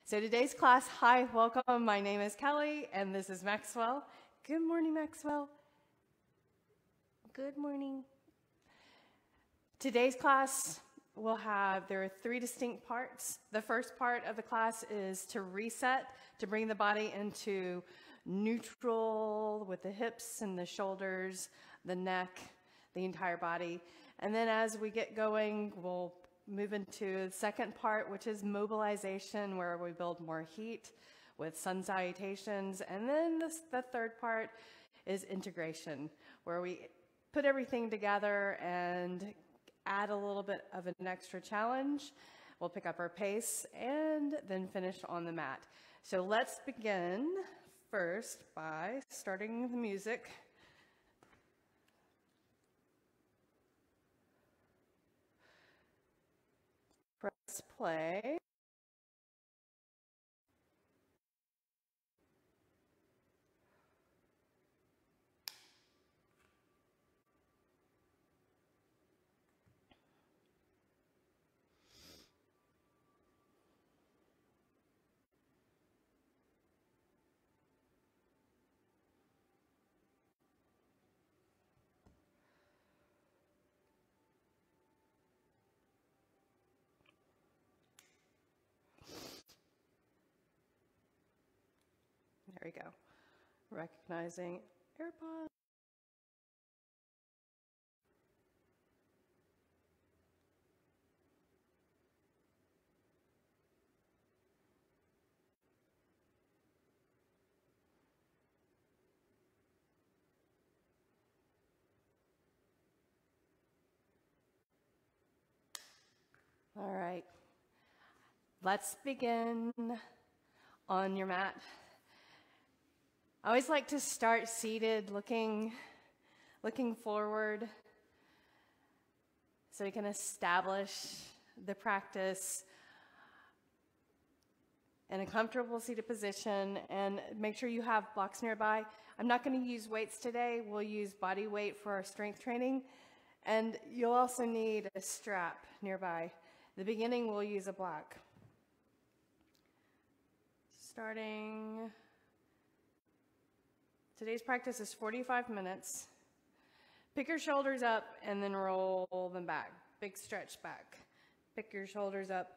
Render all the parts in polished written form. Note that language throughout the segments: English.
So today's class, hi, welcome. My name is Kelly, and this is Maxwell. Good morning, Maxwell. Good morning. Today's class there are 3 distinct parts. The first part of the class is to reset, to bring the body into neutral with the hips and the shoulders, the neck, the entire body. And then as we get going, we'll move into the second part, which is mobilization, where we build more heat with sun salutations. And then the third part is integration, where we put everything together and add a little bit of an extra challenge. We'll pick up our pace and then finish on the mat. So let's begin first by starting the music. Press play. There we go. Recognizing AirPods. All right. Let's begin on your mat. I always like to start seated, looking forward, so we can establish the practice in a comfortable seated position, and make sure you have blocks nearby. I'm not going to use weights today. We'll use body weight for our strength training, and you'll also need a strap nearby. In the beginning, we'll use a block. Starting. Today's practice is 45 minutes. Pick your shoulders up and then roll them back. Big stretch back. Pick your shoulders up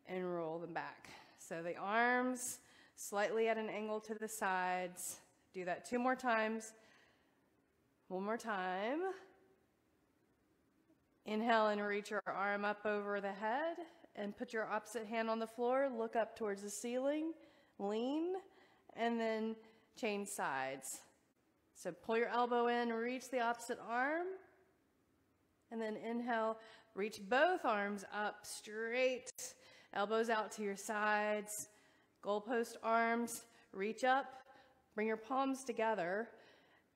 and roll them back. So the arms slightly at an angle to the sides. Do that 2 more times. 1 more time. Inhale and reach your arm up over the head and put your opposite hand on the floor. Look up towards the ceiling. Lean and then change sides. So pull your elbow in, reach the opposite arm, and then inhale, reach both arms up straight, elbows out to your sides, goalpost arms, reach up, bring your palms together,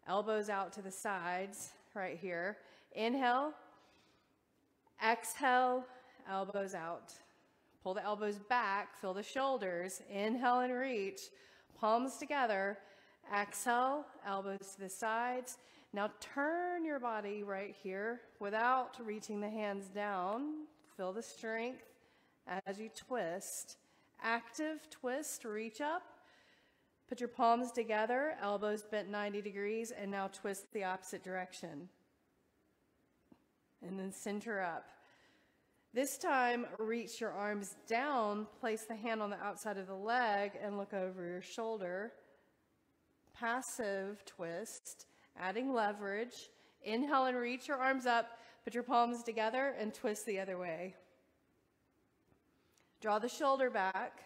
elbows out to the sides, right here. Inhale, exhale, elbows out. Pull the elbows back, feel the shoulders, inhale and reach, palms together. Exhale, elbows to the sides. Now turn your body right here without reaching the hands down. Feel the strength as you twist. Active twist, reach up. Put your palms together, elbows bent 90 degrees, and now twist the opposite direction. And then center up. This time, reach your arms down, place the hand on the outside of the leg, and look over your shoulder. Passive twist, adding leverage. Inhale and reach your arms up, put your palms together and twist the other way. Draw the shoulder back.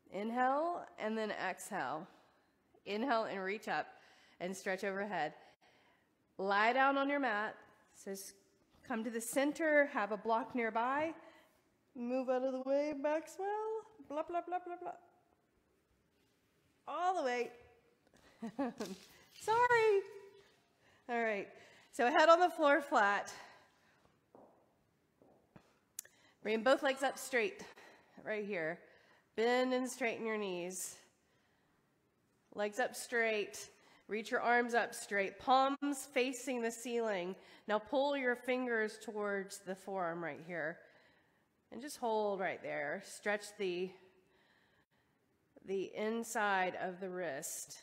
Inhale and then exhale. Inhale and reach up and stretch overhead. Lie down on your mat. So come to the center, have a block nearby. Move out of the way, Maxwell. Blah, blah, blah, blah, blah. All the way. Sorry. All right. So head on the floor flat. Bring both legs up straight, right here. Bend and straighten your knees. Legs up straight. Reach your arms up straight. Palms facing the ceiling. Now pull your fingers towards the forearm right here. And just hold right there. Stretch the inside of the wrist.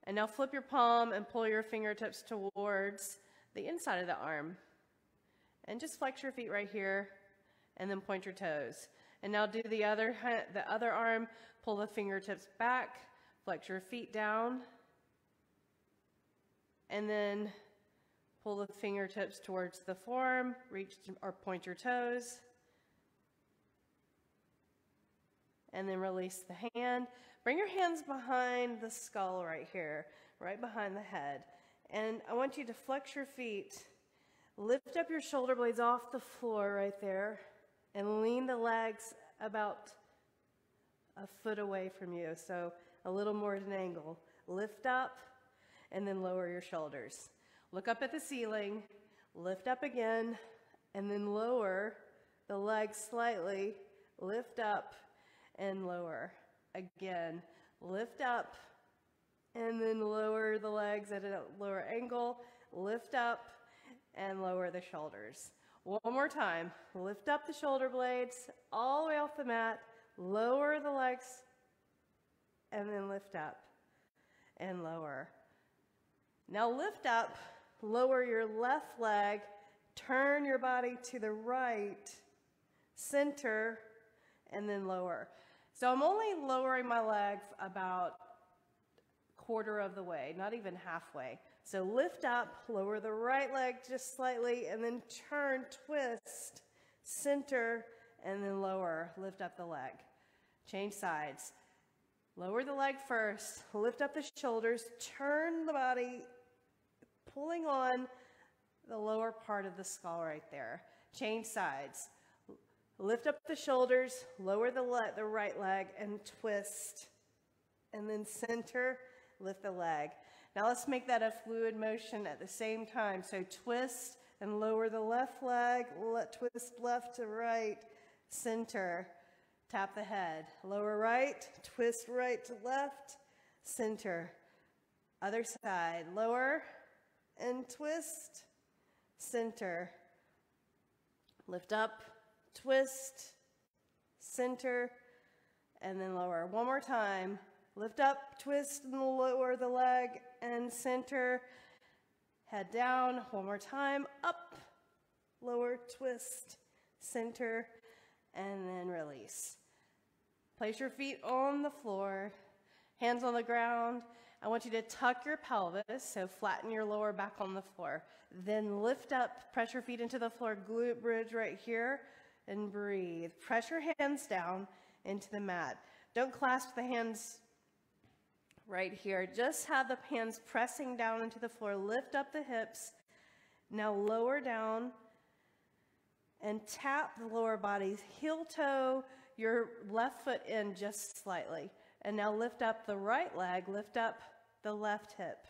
And now flip your palm and pull your fingertips towards the inside of the arm. And just flex your feet right here and then point your toes. And now do the other arm, pull the fingertips back, flex your feet down, and then pull the fingertips towards the forearm, reach or point your toes, and then release the hand. Bring your hands behind the skull right here, right behind the head. And I want you to flex your feet, lift up your shoulder blades off the floor right there, and lean the legs about a foot away from you, so a little more at an angle. Lift up, and then lower your shoulders. Look up at the ceiling, lift up again, and then lower the legs slightly, lift up, and lower. Again, lift up, and then lower the legs at a lower angle, lift up, and lower the shoulders. One more time. Lift up the shoulder blades all the way off the mat, lower the legs, and then lift up and lower. Now lift up, lower your left leg, turn your body to the right, center, and then lower. So I'm only lowering my leg about quarter of the way, not even halfway. So lift up, lower the right leg just slightly, and then turn, twist, center, and then lower. Lift up the leg. Change sides. Lower the leg first, lift up the shoulders, turn the body, pulling on the lower part of the skull right there. Change sides. Lift up the shoulders, lower the right leg, and twist. And then center, lift the leg. Now let's make that a fluid motion at the same time. So twist and lower the left leg, twist left to right, center, tap the head. Lower right, twist right to left, center. Other side, lower and twist, center. Lift up, twist, center, and then lower. One more time. Lift up, twist, and lower the leg, and center. Head down. One more time. Up, lower, twist, center, and then release. Place your feet on the floor, hands on the ground. I want you to tuck your pelvis, so flatten your lower back on the floor. Then lift up, press your feet into the floor, glute bridge right here, and breathe. Press your hands down into the mat. Don't clasp the hands right here. Just have the hands pressing down into the floor. Lift up the hips. Now lower down and tap the lower body. Heel toe your left foot in just slightly. And now lift up the right leg, lift up the left hip.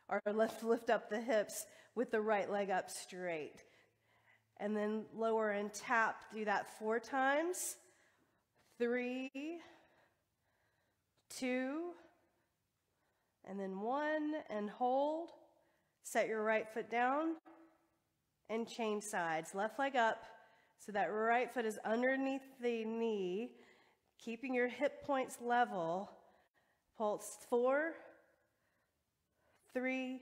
Or lift up the hips with the right leg up straight. And then lower and tap. Do that 4 times. 3, 2, and then 1, and hold. Set your right foot down and change sides. Left leg up so that right foot is underneath the knee, keeping your hip points level. Pulse 4, 3,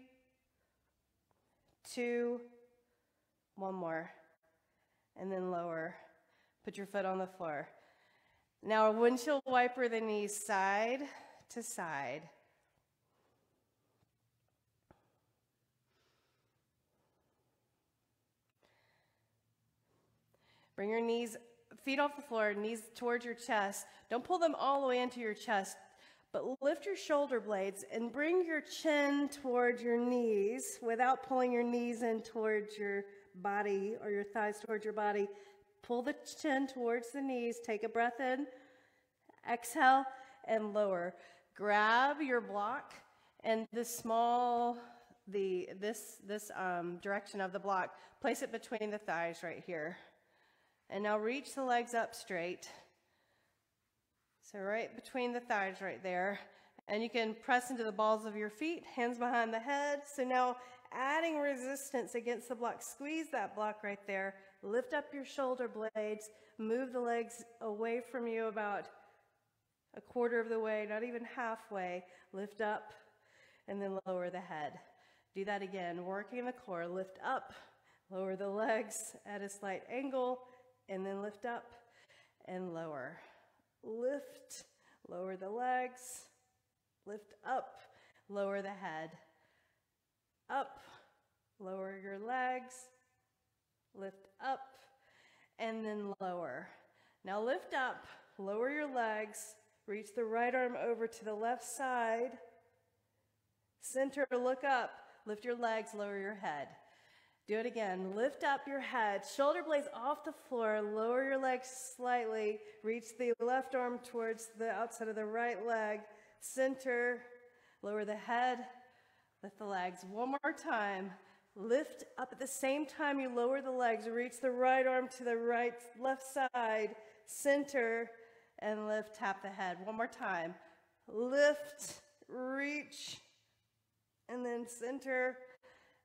2, 1 more, and then lower. Put your foot on the floor. Now windshield wiper the knees side to side. Bring your feet off the floor, knees towards your chest. Don't pull them all the way into your chest, but lift your shoulder blades and bring your chin towards your knees without pulling your knees in towards your body or your thighs towards your body. Pull the chin towards the knees. Take a breath in, exhale, and lower. Grab your block and this direction of the block. Place it between the thighs right here. And now reach the legs up straight. So right between the thighs right there. And you can press into the balls of your feet, hands behind the head. So now adding resistance against the block. Squeeze that block right there Lift up your shoulder blades. Move the legs away from you about a quarter of the way, not even halfway. Lift up and then lower the head. Do that again, working the core. Lift up, lower the legs at a slight angle, and then lift up and lower. Lift, lower the legs, lift up, lower the head. Up, lower your legs, lift up, and then lower. Now lift up, lower your legs, reach the right arm over to the left side, center, look up, lift your legs, lower your head. Do it again. Lift up your head, shoulder blades off the floor, lower your legs slightly, reach the left arm towards the outside of the right leg, center, lower the head, lift the legs. One more time. Lift up at the same time you lower the legs, reach the right arm to the left side, center, and lift, tap the head. One more time. Lift, reach, and then center,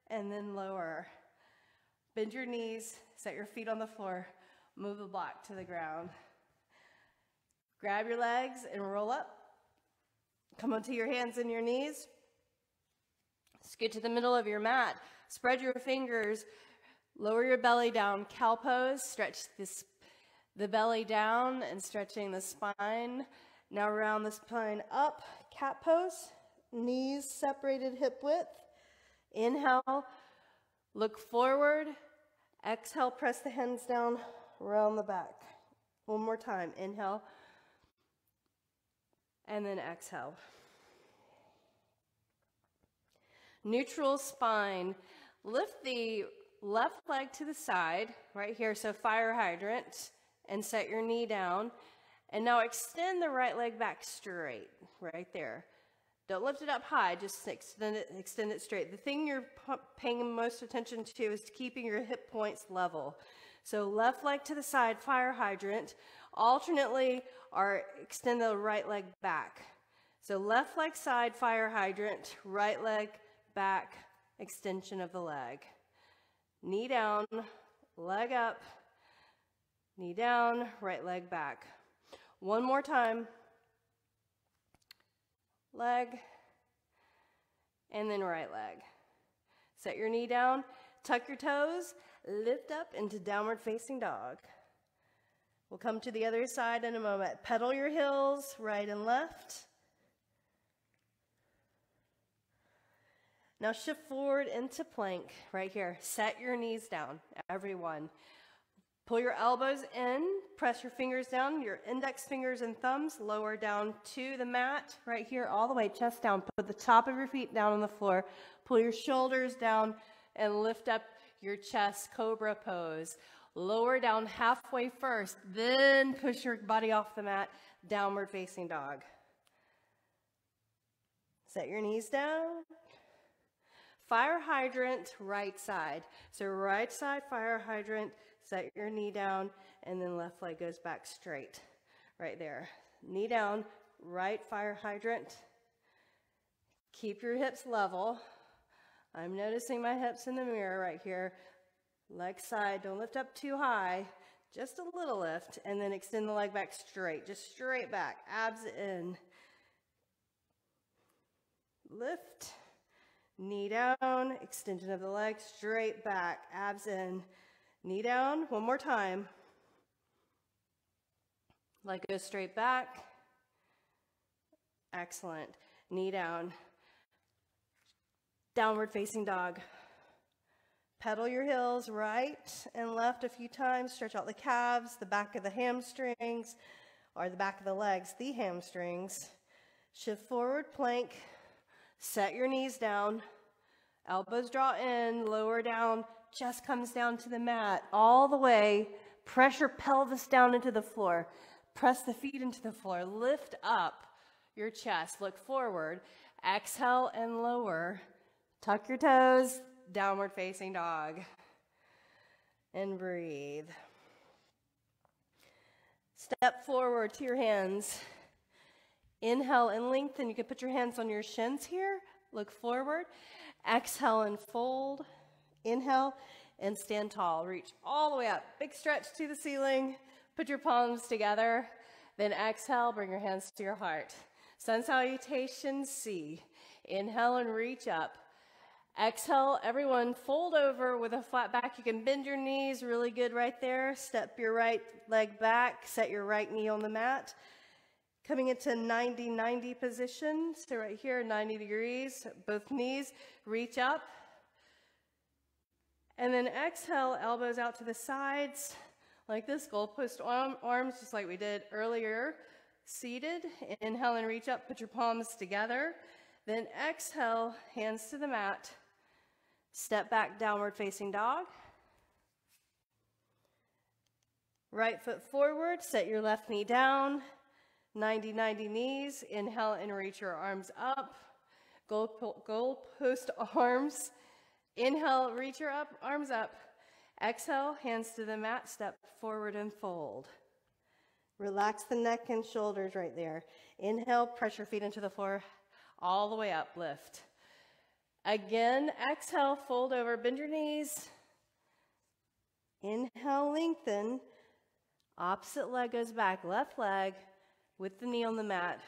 and then lower. Bend your knees, set your feet on the floor, move the block to the ground. Grab your legs and roll up. Come onto your hands and your knees. Scoot to the middle of your mat. Spread your fingers, lower your belly down, cow pose, stretch the belly down and stretching the spine. Now round the spine up, cat pose, knees separated hip width. Inhale, look forward. Exhale, press the hands down, round the back. One more time, inhale, and then exhale. Neutral spine. Lift the left leg to the side, right here, so fire hydrant, and set your knee down. And now extend the right leg back straight, right there. Don't lift it up high, just extend it straight. The thing you're paying most attention to is keeping your hip points level. So left leg to the side, fire hydrant. Alternately, or extend the right leg back. So left leg side, fire hydrant, right leg back, extension of the leg. Knee down, leg up, knee down, right leg back. One more time. Leg, and then right leg. Set your knee down, tuck your toes, lift up into downward facing dog. We'll come to the other side in a moment. Pedal your heels, right and left. Now shift forward into plank, right here. Set your knees down, everyone. Pull your elbows in, press your fingers down, your index fingers and thumbs, lower down to the mat, right here, all the way, chest down. Put the top of your feet down on the floor. Pull your shoulders down and lift up your chest, cobra pose. Lower down halfway first, then push your body off the mat, downward facing dog. Set your knees down. Fire hydrant, right side. So right side, fire hydrant. Set your knee down, and then left leg goes back straight, right there. Knee down, right fire hydrant. Keep your hips level. I'm noticing my hips in the mirror right here. Leg side, don't lift up too high, just a little lift, and then extend the leg back straight, just straight back, abs in. Lift, knee down, extension of the leg, straight back, abs in. Knee down, one more time. Leg goes straight back. Excellent. Knee down. Downward facing dog. Pedal your heels right and left a few times. Stretch out the calves, the back of the hamstrings, or the back of the legs, the hamstrings. Shift forward, plank. Set your knees down. Elbows draw in, lower down. Chest comes down to the mat all the way. Pressure pelvis down into the floor. Press the feet into the floor. Lift up your chest. Look forward. Exhale and lower. Tuck your toes. Downward facing dog. And breathe. Step forward to your hands. Inhale and lengthen. You can put your hands on your shins here. Look forward. Exhale and fold. Inhale, and stand tall. Reach all the way up. Big stretch to the ceiling. Put your palms together. Then exhale, bring your hands to your heart. Sun salutation C. Inhale and reach up. Exhale, everyone fold over with a flat back. You can bend your knees really good right there. Step your right leg back. Set your right knee on the mat. Coming into 90-90 position. So right here, 90 degrees. Both knees reach up. And then exhale, elbows out to the sides. Like this, goalpost arms, just like we did earlier. Seated. Inhale and reach up. Put your palms together. Then exhale, hands to the mat. Step back, downward facing dog. Right foot forward, set your left knee down. 90-90 knees. Inhale and reach your arms up. Goalpost arms. Inhale, reach your arms up. Exhale, hands to the mat, step forward and fold. Relax the neck and shoulders right there. Inhale, press your feet into the floor, all the way up, lift. Again, exhale, fold over, bend your knees. Inhale, lengthen. Opposite leg goes back, left leg with the knee on the mat.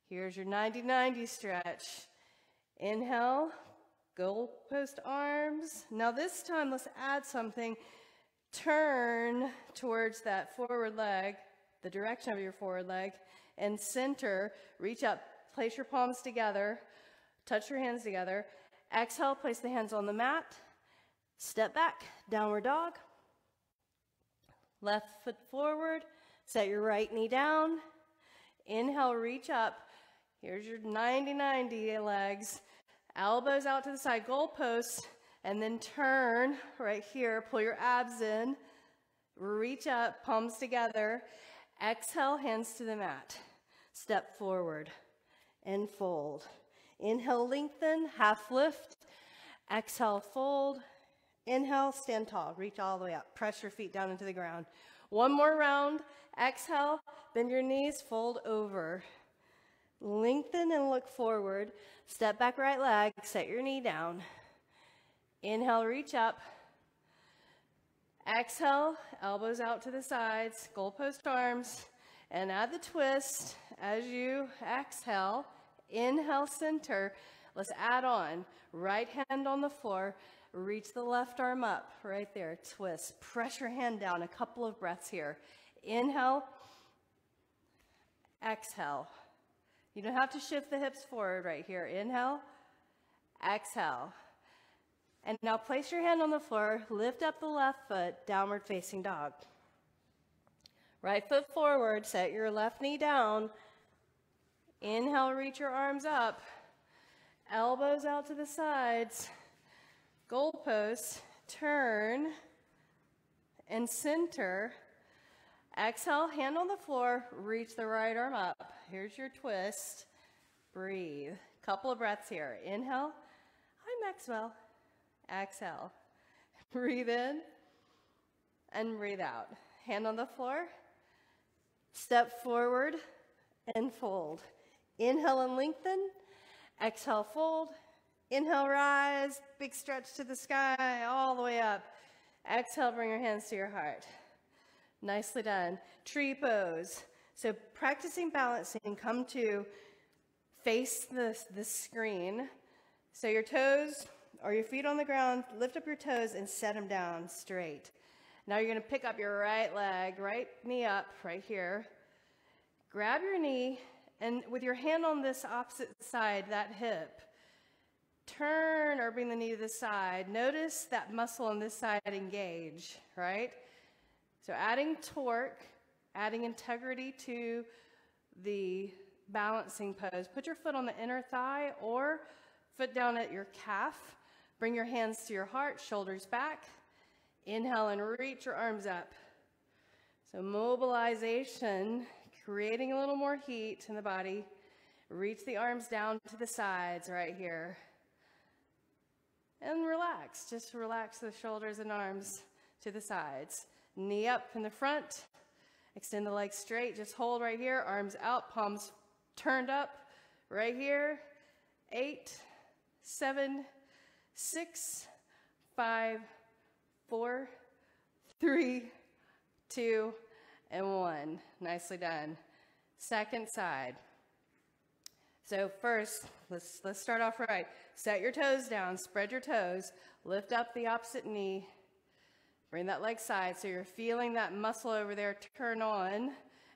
Here's your 90-90 stretch. Inhale, goalpost arms. Now this time, let's add something. Turn towards that forward leg, the direction of your forward leg, and center. Reach up, place your palms together, touch your hands together. Exhale, place the hands on the mat. Step back, downward dog. Left foot forward, set your right knee down. Inhale, reach up. Here's your 90-90 legs. Elbows out to the side, goalposts, and then turn right here. Pull your abs in. Reach up, palms together. Exhale, hands to the mat. Step forward and fold. Inhale, lengthen, half lift. Exhale, fold. Inhale, stand tall. Reach all the way up. Press your feet down into the ground. One more round. Exhale, bend your knees, fold over. Lengthen and look forward. Step back right leg, set your knee down. Inhale, reach up. Exhale, elbows out to the sides, goalpost arms, and add the twist as you exhale. Inhale, center. Let's add on. Right hand on the floor. Reach the left arm up. Right there. Twist. Press your hand down. A couple of breaths here. Inhale. Exhale. You don't have to shift the hips forward right here. Inhale. Exhale. And now place your hand on the floor. Lift up the left foot. Downward facing dog. Right foot forward. Set your left knee down. Inhale, reach your arms up. Elbows out to the sides. Goalposts. Turn and center. Exhale, hand on the floor. Reach the right arm up. Here's your twist. Breathe. Couple of breaths here. Inhale. Hi, Maxwell. Exhale. Breathe in and breathe out. Hand on the floor. Step forward and fold. Inhale and lengthen. Exhale, fold. Inhale, rise. Big stretch to the sky, all the way up. Exhale, bring your hands to your heart. Nicely done. Tree pose. So practicing balancing, come to face the screen. So your toes or your feet on the ground, lift up your toes and set them down straight. Now you're going to pick up your right leg, right knee up right here. Grab your knee, and with your hand on this opposite side, that hip, turn or bring the knee to the side. Notice that muscle on this side engage, right? So adding torque, adding integrity to the balancing pose. Put your foot on the inner thigh or foot down at your calf. Bring your hands to your heart, shoulders back. Inhale and reach your arms up. So mobilization, creating a little more heat in the body. Reach the arms down to the sides right here. And relax, just relax the shoulders and arms to the sides. Knee up in the front, extend the legs straight, just hold right here, arms out, palms turned up, right here. 8, 7, 6, 5, 4, 3, 2, and 1. Nicely done. Second side. So first, let's start off right. Set your toes down, spread your toes, lift up the opposite knee, bring that leg side so you're feeling that muscle over there turn on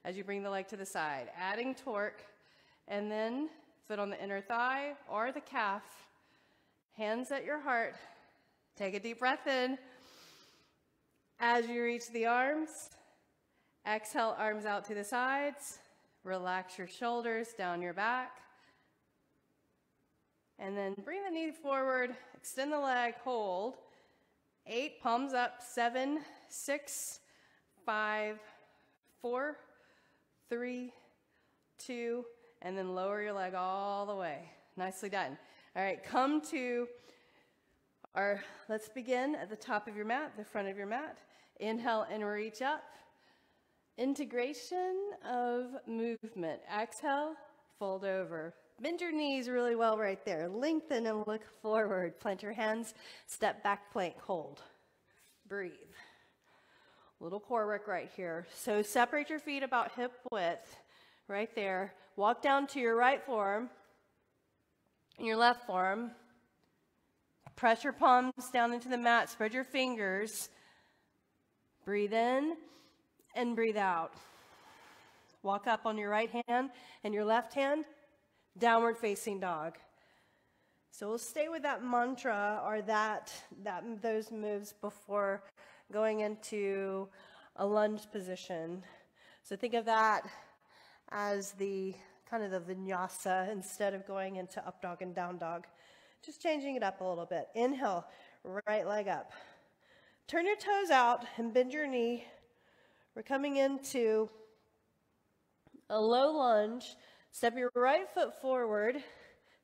as you bring the leg to the side. Adding torque, and then foot on the inner thigh or the calf. Hands at your heart. Take a deep breath in. As you reach the arms, exhale, arms out to the sides. Relax your shoulders down your back. And then bring the knee forward, extend the leg, hold. 8, palms up, 7, 6, 5, 4, 3, 2, and then lower your leg all the way. Nicely done. All right, come to let's begin at the top of your mat, the front of your mat. Inhale and reach up. Integration of movement. Exhale, fold over. Bend your knees really well right there. Lengthen and look forward. Plant your hands, step back, plank, hold. Breathe. Little core work right here. So separate your feet about hip width right there. Walk down to your right forearm and your left forearm. Press your palms down into the mat. Spread your fingers. Breathe in and breathe out. Walk up on your right hand and your left hand. Downward facing dog. So we'll stay with that mantra or those moves before going into a lunge position. So think of that as the kind of the vinyasa instead of going into up dog and down dog. Just changing it up a little bit. Inhale, right leg up. Turn your toes out and bend your knee. We're coming into a low lunge. Step your right foot forward,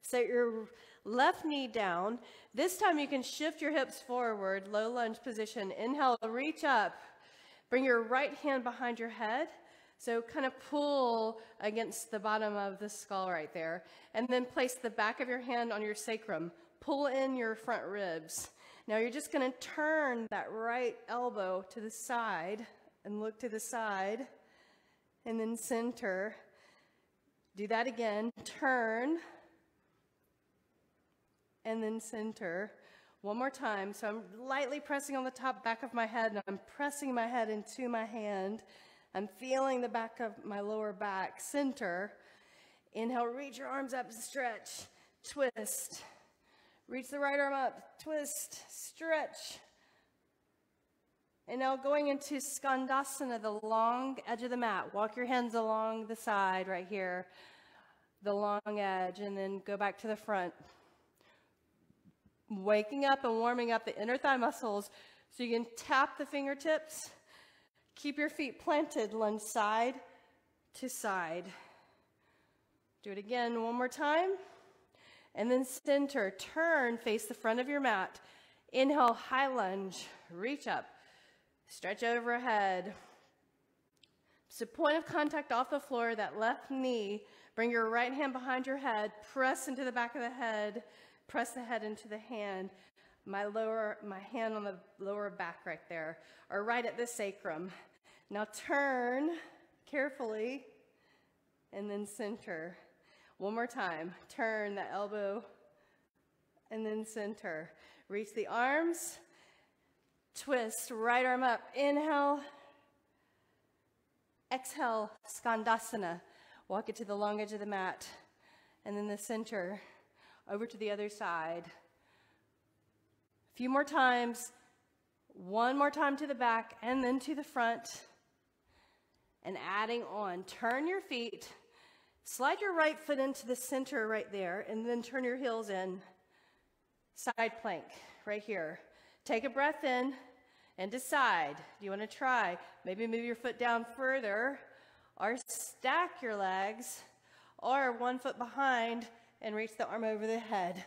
set your left knee down. This time you can shift your hips forward, low lunge position. Inhale, reach up. Bring your right hand behind your head. So kind of pull against the bottom of the skull right there. And then place the back of your hand on your sacrum. Pull in your front ribs. Now you're just going to turn that right elbow to the side and look to the side. And then center. Do that again, turn, and then center. One more time. So I'm lightly pressing on the top back of my head, and I'm pressing my head into my hand. I'm feeling the back of my lower back, center. Inhale, reach your arms up, stretch, twist. Reach the right arm up, twist, stretch. And now going into Skandasana, the long edge of the mat. Walk your hands along the side right here, the long edge, and then go back to the front. Waking up and warming up the inner thigh muscles so you can tap the fingertips. Keep your feet planted, lunge side to side. Do it again one more time. And then center, turn, face the front of your mat. Inhale, high lunge, reach up. Stretch overhead. So point of contact off the floor, that left knee. Bring your right hand behind your head. Press into the back of the head. Press the head into the hand. My hand on the lower back right there, or right at the sacrum. Now turn carefully and then center. One more time. Turn the elbow and then center. Reach the arms. Twist, right arm up, inhale, exhale, Skandasana. Walk it to the long edge of the mat, and then the center, over to the other side. A few more times, one more time to the back, and then to the front, and adding on. Turn your feet, slide your right foot into the center right there, and then turn your heels in. Side plank, right here. Take a breath in and decide. Do you want to try? Maybe move your foot down further or stack your legs or one foot behind and reach the arm over the head.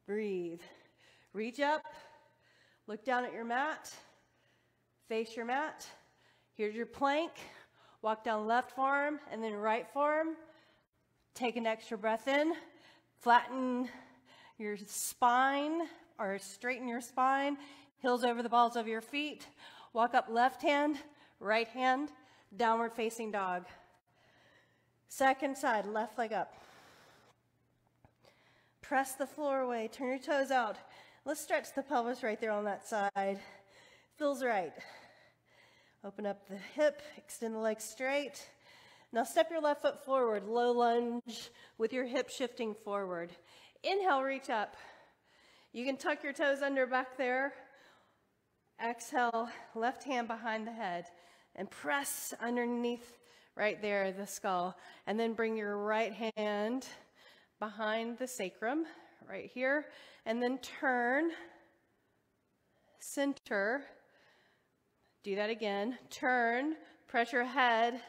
Breathe. Reach up. Look down at your mat. Face your mat. Here's your plank. Walk down left forearm and then right forearm. Take an extra breath in. Flatten your spine or straighten your spine. Heels over the balls of your feet. Walk up left hand, right hand, downward facing dog. Second side, left leg up. Press the floor away, turn your toes out. Let's stretch the pelvis right there on that side. Feels right. Open up the hip, extend the leg straight. Now step your left foot forward, low lunge with your hip shifting forward. Inhale, reach up. You can tuck your toes under back there. Exhale, left hand behind the head and press underneath right there, the skull. And then bring your right hand behind the sacrum, right here. And then turn, center. Do that again. Turn, press your head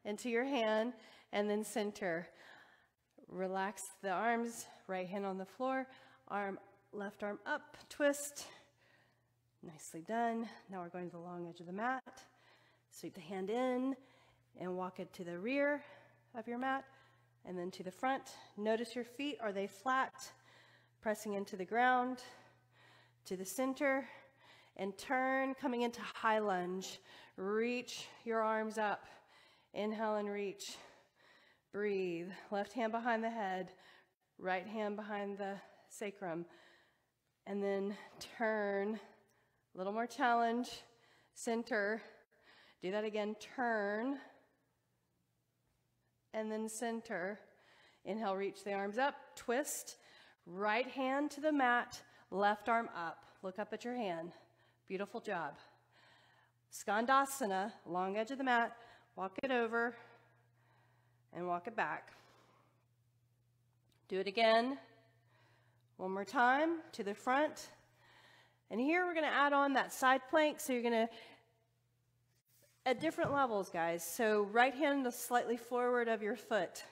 into your hand, and then center. Relax the arms, right hand on the floor, left arm up, twist. Nicely done. Now we're going to the long edge of the mat. Sweep the hand in and walk it to the rear of your mat and then to the front. Notice your feet, are they flat? Pressing into the ground, to the center, and turn, coming into high lunge. Reach your arms up. Inhale and reach. Breathe. Left hand behind the head, right hand behind the sacrum. And then turn. A little more challenge. Center. Do that again. Turn. And then center. Inhale, reach the arms up. Twist. Right hand to the mat. Left arm up. Look up at your hand. Beautiful job. Skandasana. Long edge of the mat. Walk it over. And walk it back. Do it again. One more time. To the front. And here we're going to add on that side plank. So you're going to, at different levels, guys. So right hand slightly forward of your foot.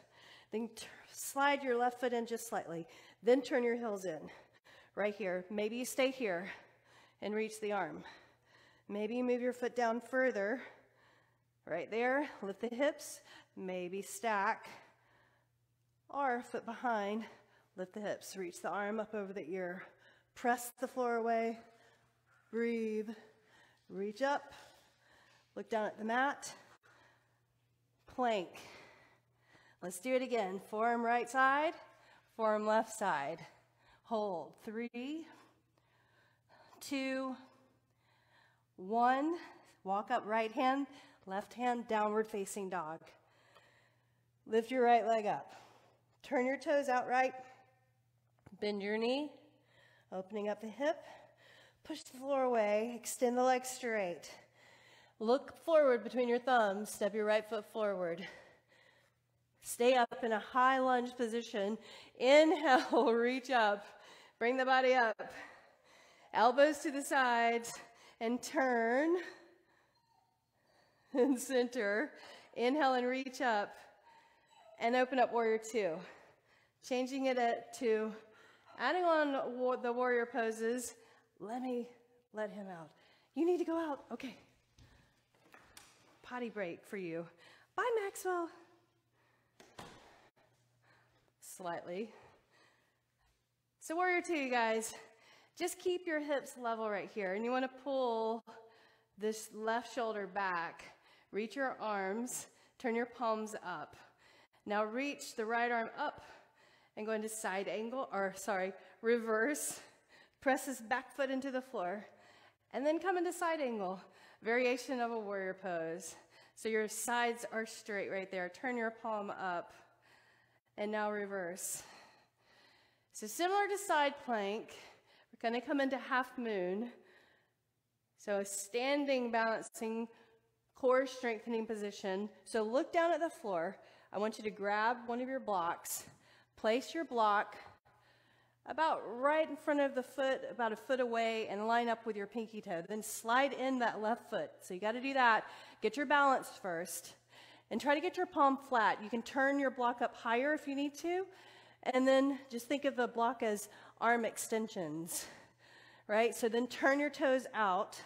Then slide your left foot in just slightly. Then turn your heels in. Right here. Maybe you stay here and reach the arm. Maybe you move your foot down further. Right there. Lift the hips. Maybe stack. Or foot behind. Lift the hips. Reach the arm up over the ear. Press the floor away. Breathe. Reach up. Look down at the mat. Plank. Let's do it again. Forearm right side. Forearm left side. Hold. 3, 2, 1. Walk up right hand. Left hand downward facing dog. Lift your right leg up. Turn your toes out right. Bend your knee. Opening up the hip. Push the floor away. Extend the leg straight. Look forward between your thumbs. Step your right foot forward. Stay up in a high lunge position. Inhale, reach up. Bring the body up. Elbows to the sides. And turn. And center. Inhale and reach up. And open up warrior 2. Changing it to adding on the warrior poses. Let him out. You need to go out. Okay. Potty break for you. Bye, Maxwell. Slightly. So warrior 2, you guys. Just keep your hips level right here. And you want to pull this left shoulder back. Reach your arms. Turn your palms up. Now reach the right arm up and go into side angle, reverse. Press this back foot into the floor. And then come into side angle. Variation of a warrior pose. So your sides are straight right there. Turn your palm up. And now reverse. So similar to side plank, we're going to come into half moon. So a standing, balancing, core strengthening position. So look down at the floor. I want you to grab one of your blocks. Place your block about right in front of the foot, about a foot away, and line up with your pinky toe. Then slide in that left foot. So you got to do that. Get your balance first. And try to get your palm flat. You can turn your block up higher if you need to. And then just think of the block as arm extensions. Right? So then turn your toes out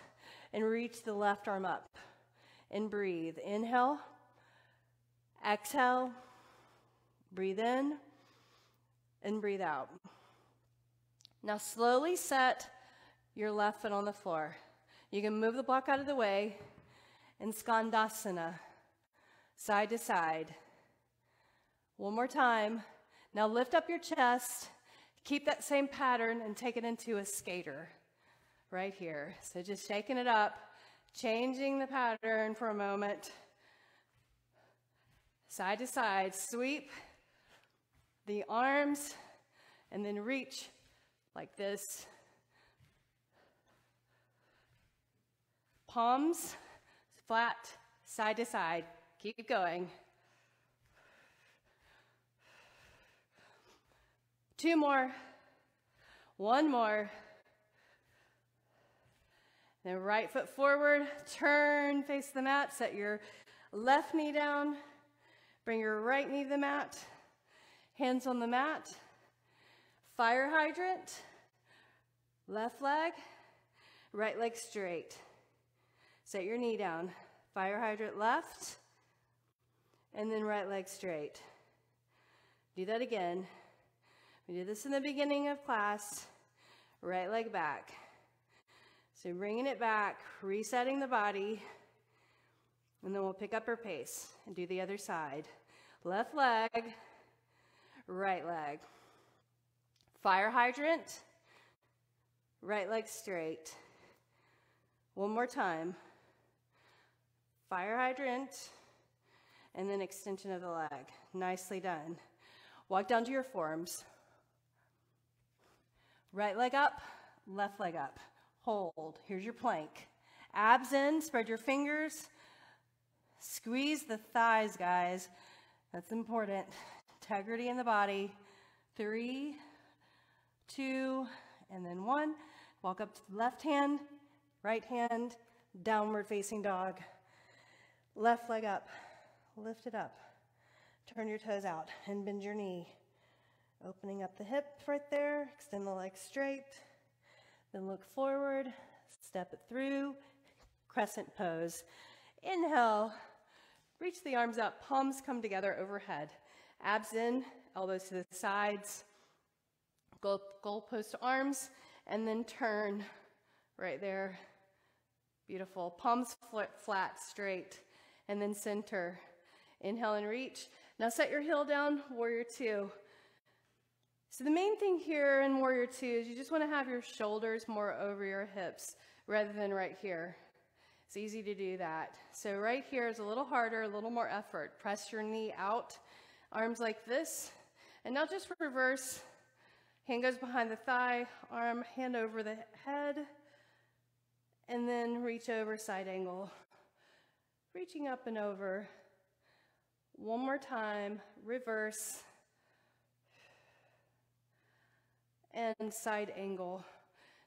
and reach the left arm up. And breathe. Inhale. Exhale. Breathe in. And breathe out. Now slowly set your left foot on the floor. You can move the block out of the way and skandasana, side to side. One more time. Now lift up your chest, keep that same pattern and take it into a skater right here. So just shaking it up, changing the pattern for a moment. Side to side, sweep the arms and then reach like this. Palms flat, side to side. Keep going. 2 more. 1 more. Then right foot forward, turn, face the mat, set your left knee down, bring your right knee to the mat, hands on the mat, fire hydrant, left leg, right leg straight. Set your knee down, fire hydrant left, and then right leg straight. Do that again. We did this in the beginning of class, right leg back. So bringing it back, resetting the body, and then we'll pick up our pace and do the other side. Left leg, right leg. Fire hydrant, right leg straight. 1 more time. Fire hydrant, and then extension of the leg. Nicely done. Walk down to your forearms. Right leg up, left leg up. Hold. Here's your plank. Abs in, spread your fingers. Squeeze the thighs, guys. That's important. Integrity in the body. 3, 2, and then 1. Walk up to the left hand, right hand, downward facing dog. Left leg up, lift it up. Turn your toes out and bend your knee. Opening up the hip right there, extend the leg straight. Then look forward, step it through, crescent pose. Inhale, reach the arms up, palms come together overhead. Abs in, elbows to the sides, goalpost arms, and then turn right there. Beautiful. Palms flat, straight, and then center. Inhale and reach. Now set your heel down, warrior 2. So the main thing here in warrior 2 is you just want to have your shoulders more over your hips rather than right here. It's easy to do that. So right here is a little harder, a little more effort. Press your knee out, arms like this, and now just reverse. Hand goes behind the thigh, arm, hand over the head, and then reach over, side angle. Reaching up and over. 1 more time, reverse, and side angle.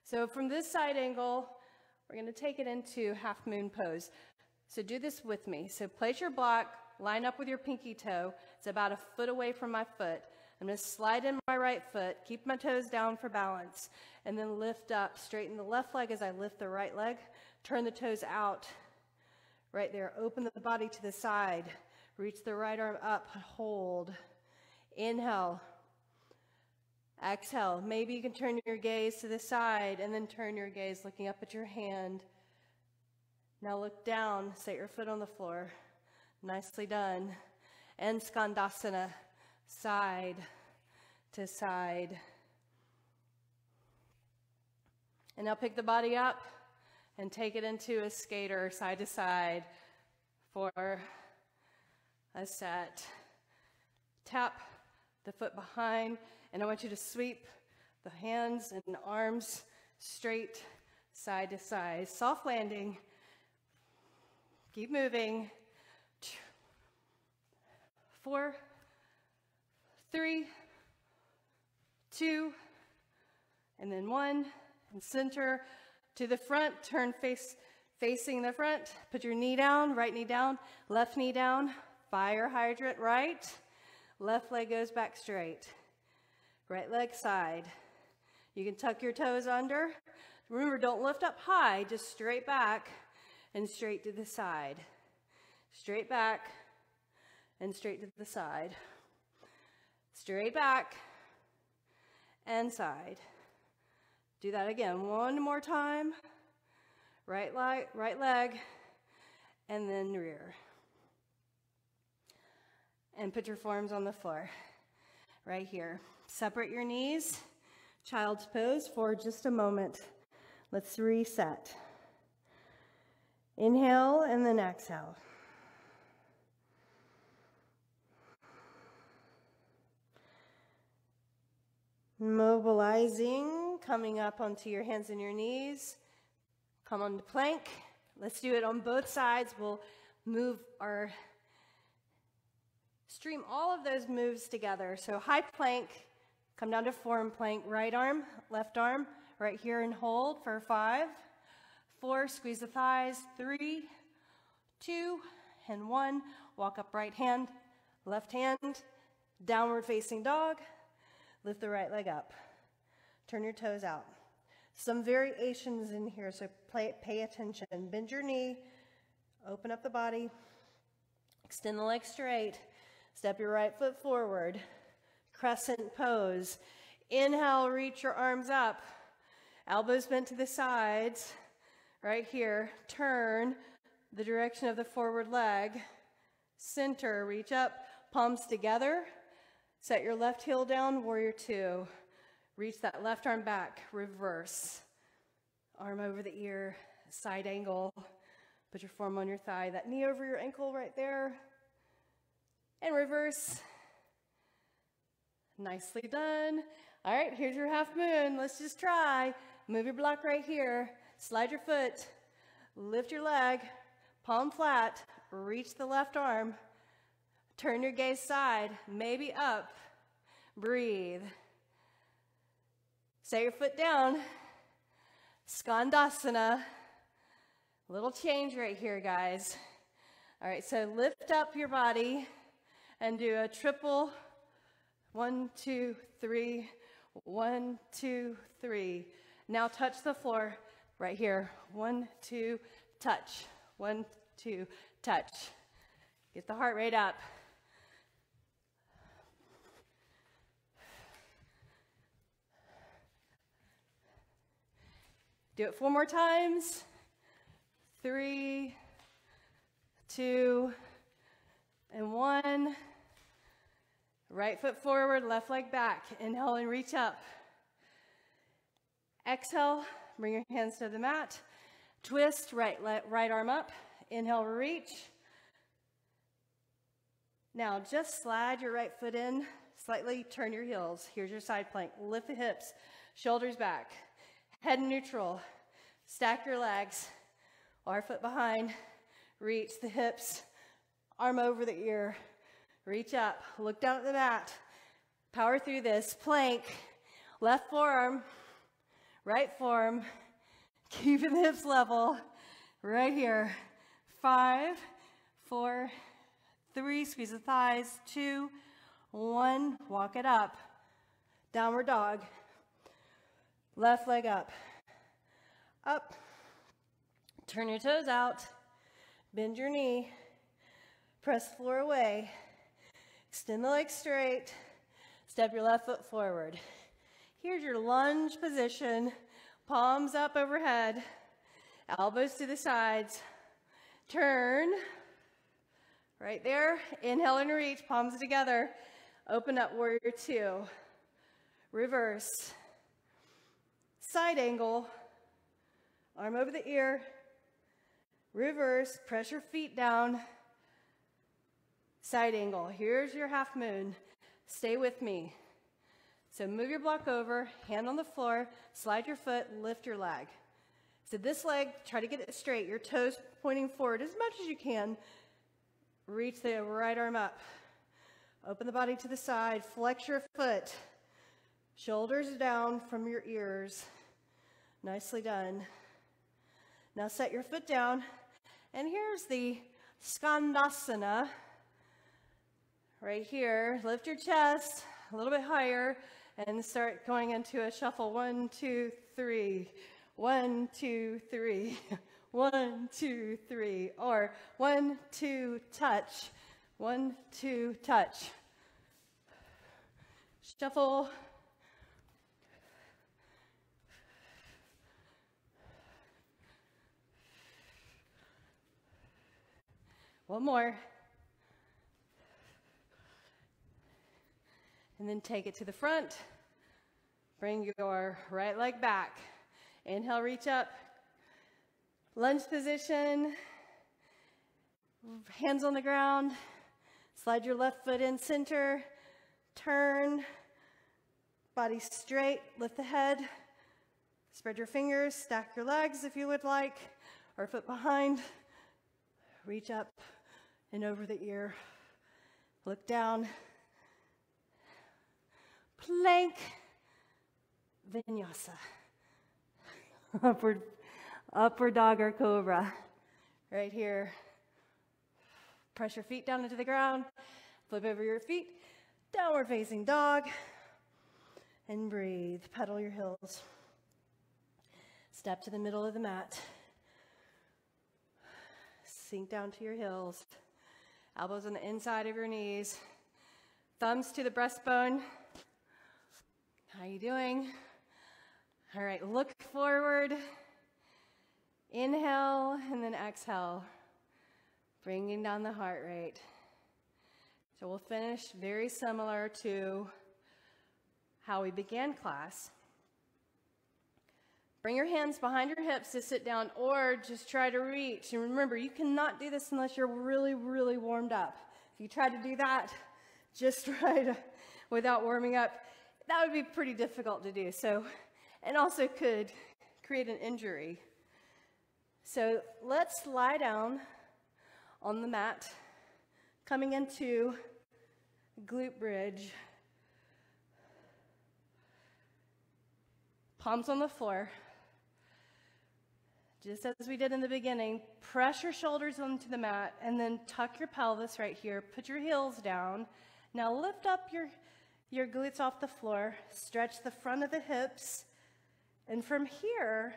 So from this side angle, we're going to take it into half moon pose. So do this with me. So place your block, line up with your pinky toe. It's about 1 foot away from my foot. I'm going to slide in my right foot, keep my toes down for balance, and then lift up. Straighten the left leg as I lift the right leg. Turn the toes out. Right there. Open the body to the side. Reach the right arm up. Hold. Inhale. Exhale. Maybe you can turn your gaze to the side and then turn your gaze looking up at your hand. Now look down. Set your foot on the floor. Nicely done. And skandasana. Side to side. And now pick the body up and take it into a skater, side to side, for a set. Tap the foot behind, and I want you to sweep the hands and arms straight, side to side. Soft landing. Keep moving. 4, 3, 2, and then 1, and center to the front. Turn facing the front. Put your knee down, right knee down, left knee down. Fire hydrant right. Left leg goes back straight. Right leg side. You can tuck your toes under. Remember, don't lift up high, just straight back and straight to the side. Straight back and straight to the side. Straight back and side. Do that again, one more time. Right leg, and then rear. And put your forearms on the floor, right here. Separate your knees, child's pose for just a moment. Let's reset. Inhale and then exhale. Mobilizing, coming up onto your hands and your knees. Come on to plank. Let's do it on both sides. We'll move our, stream all of those moves together. So high plank, come down to forearm plank, right arm, left arm, right here and hold for 5, 4, squeeze the thighs, 3, 2, and 1. Walk up right hand, left hand, downward facing dog. Lift the right leg up. Turn your toes out. Some variations in here, so pay attention. Bend your knee, open up the body, extend the leg straight, step your right foot forward, crescent pose. Inhale, reach your arms up, elbows bent to the sides, right here. Turn the direction of the forward leg, center, reach up, palms together. Set your left heel down, warrior 2. Reach that left arm back, reverse. Arm over the ear, side angle. Put your forearm on your thigh, that knee over your ankle right there. And reverse. Nicely done. All right, here's your half moon. Let's just try. Move your block right here. Slide your foot. Lift your leg. Palm flat. Reach the left arm. Turn your gaze side, maybe up. Breathe. Set your foot down. Skandasana. Little change right here, guys. All right, so lift up your body and do a triple 1, 2, 3, 1, 2, 3. Now touch the floor right here. 1, 2, touch. 1, 2, touch. Get the heart rate up. Do it 4 more times. 3, 2, and 1. Right foot forward, left leg back. Inhale and reach up. Exhale, bring your hands to the mat. Twist, right arm up. Inhale, reach. Now just slide your right foot in, slightly turn your heels. Here's your side plank. Lift the hips, shoulders back. Head neutral. Stack your legs. Our foot behind. Reach the hips. Arm over the ear. Reach up. Look down at the mat. Power through this. Plank. Left forearm. Right forearm. Keeping the hips level. Right here. 5, 4, 3. Squeeze the thighs. 2, 1. Walk it up. Downward dog. Left leg up. Up. Turn your toes out. Bend your knee. Press the floor away. Extend the leg straight. Step your left foot forward. Here's your lunge position. Palms up overhead. Elbows to the sides. Turn. Right there. Inhale and reach. Palms together. Open up, warrior 2. Reverse. Side angle, arm over the ear, reverse, press your feet down, side angle. Here's your half moon. Stay with me. So move your block over, hand on the floor, slide your foot, lift your leg. So this leg, try to get it straight, your toes pointing forward as much as you can. Reach the right arm up. Open the body to the side, flex your foot. Shoulders down from your ears. Nicely done. Now set your foot down, and here's the Skandasana. Right here, lift your chest a little bit higher, and start going into a shuffle. 1, 2, 3. 1, 2, 3. 1, 2, 3. Or 1, 2, touch. 1, 2, touch. Shuffle. One more. And then take it to the front. Bring your right leg back. Inhale, reach up. Lunge position. Hands on the ground. Slide your left foot in center. Turn. Body straight. Lift the head. Spread your fingers. Stack your legs if you would like. Or foot behind. Reach up and over the ear. Look down. Plank vinyasa. Upward dog or cobra. Right here. Press your feet down into the ground. Flip over your feet. Downward facing dog. And breathe. Pedal your heels. Step to the middle of the mat. Sink down to your heels. Elbows on the inside of your knees. Thumbs to the breastbone. How you doing? All right, look forward. Inhale and then exhale. Bringing down the heart rate. So we'll finish very similar to how we began class. Bring your hands behind your hips to sit down or just try to reach. And remember, you cannot do this unless you're really, really warmed up. If you try to do that just right without warming up, that would be pretty difficult to do. So, and also could create an injury. So let's lie down on the mat, coming into glute bridge. Palms on the floor. Just as we did in the beginning, press your shoulders onto the mat and then tuck your pelvis right here. Put your heels down. Now lift up your glutes off the floor. Stretch the front of the hips. And from here,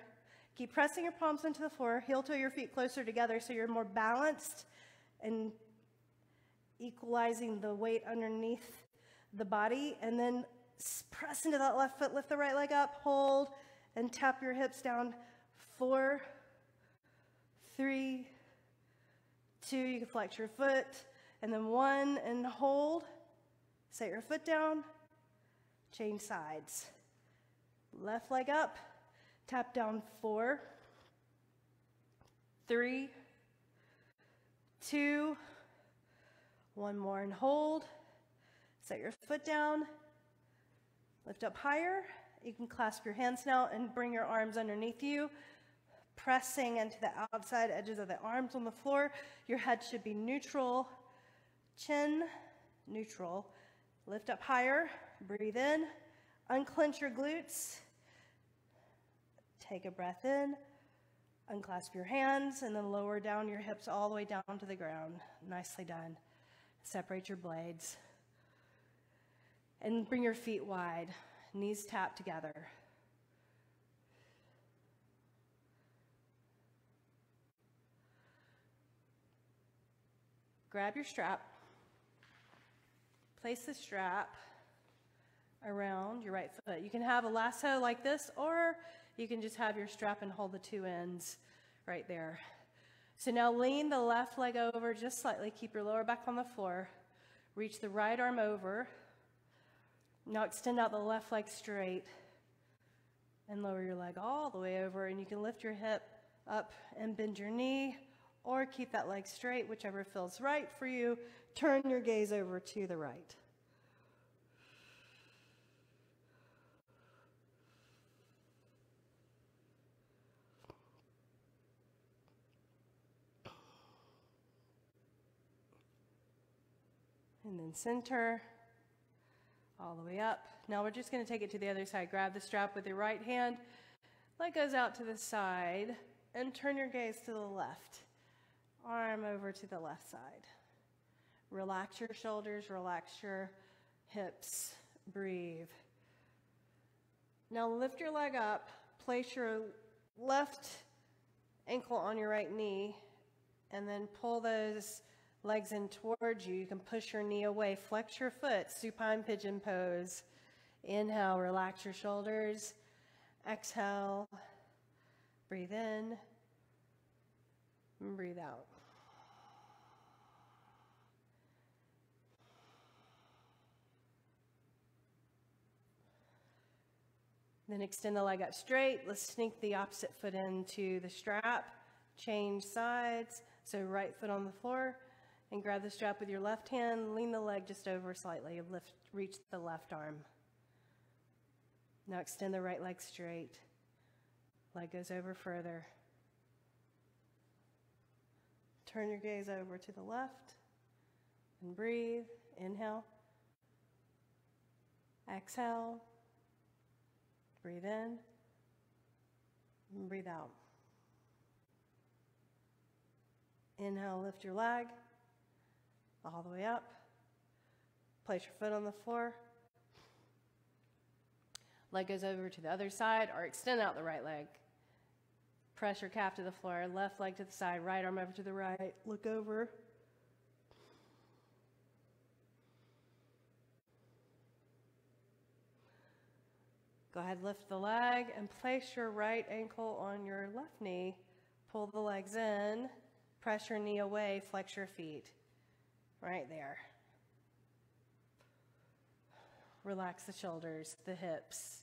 keep pressing your palms into the floor. Heel toe your feet closer together so you're more balanced and equalizing the weight underneath the body. And then press into that left foot. Lift the right leg up. Hold and tap your hips down. 4, 3, 2, you can flex your foot, and then 1 and hold. Set your foot down, change sides. Left leg up, tap down 4, 3, 2, 1 more and hold. Set your foot down, lift up higher. You can clasp your hands now and bring your arms underneath you. Pressing into the outside edges of the arms on the floor. Your head should be neutral. Chin, neutral. Lift up higher. Breathe in. Unclench your glutes. Take a breath in. Unclasp your hands and then lower down your hips all the way down to the ground. Nicely done. Separate your blades. And bring your feet wide. Knees tap together. Grab your strap, place the strap around your right foot. You can have a lasso like this, or you can just have your strap and hold the two ends right there. So now lean the left leg over just slightly. Keep your lower back on the floor. Reach the right arm over. Now extend out the left leg straight and lower your leg all the way over, and you can lift your hip up and bend your knee, or keep that leg straight, whichever feels right for you. Turn your gaze over to the right. And then center, all the way up. Now we're just going to take it to the other side. Grab the strap with your right hand, leg goes out to the side, and turn your gaze to the left. Arm over to the left side. Relax your shoulders, relax your hips, breathe. Now lift your leg up, place your left ankle on your right knee, and then pull those legs in towards you. You can push your knee away, flex your foot, supine pigeon pose. Inhale, relax your shoulders. Exhale, breathe in, and breathe out. Then extend the leg up straight. Let's sneak the opposite foot into the strap. Change sides. So right foot on the floor and grab the strap with your left hand. Lean the leg just over slightly. Lift, reach the left arm. Now extend the right leg straight. Leg goes over further. Turn your gaze over to the left and breathe. Inhale. Exhale. Breathe in and breathe out. Inhale, lift your leg all the way up. Place your foot on the floor. Leg goes over to the other side or extend out the right leg. Press your calf to the floor, left leg to the side, right arm over to the right. Look over. Go ahead, lift the leg and place your right ankle on your left knee. Pull the legs in, press your knee away, flex your feet. Right there. Relax the shoulders, the hips.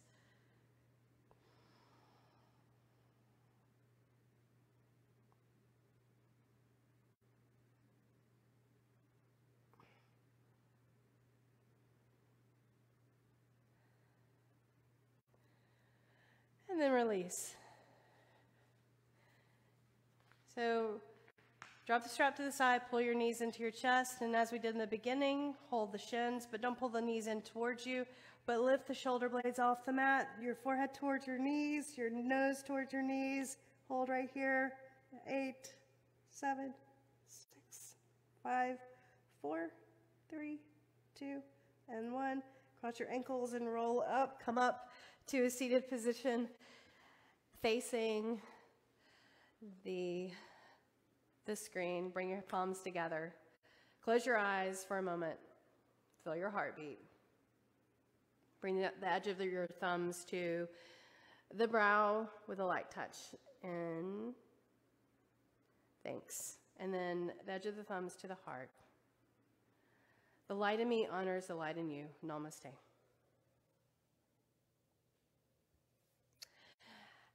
And then release. So drop the strap to the side, pull your knees into your chest, and as we did in the beginning, hold the shins, but don't pull the knees in towards you, but lift the shoulder blades off the mat, your forehead towards your knees, your nose towards your knees. Hold right here. 8, 7, 6, 5, 4, 3, 2, and 1. Cross your ankles and roll up. Come up to a seated position facing the screen. Bring your palms together. Close your eyes for a moment. Feel your heartbeat. Bring the edge of your thumbs to the brow with a light touch. In. Thanks. And then the edge of the thumbs to the heart. The light in me honors the light in you. Namaste.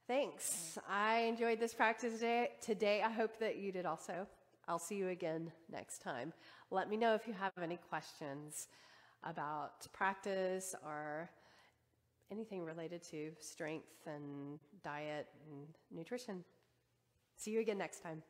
Thanks. I enjoyed this practice today. I hope that you did also. I'll see you again next time. Let me know if you have any questions about practice or anything related to strength and diet and nutrition. See you again next time.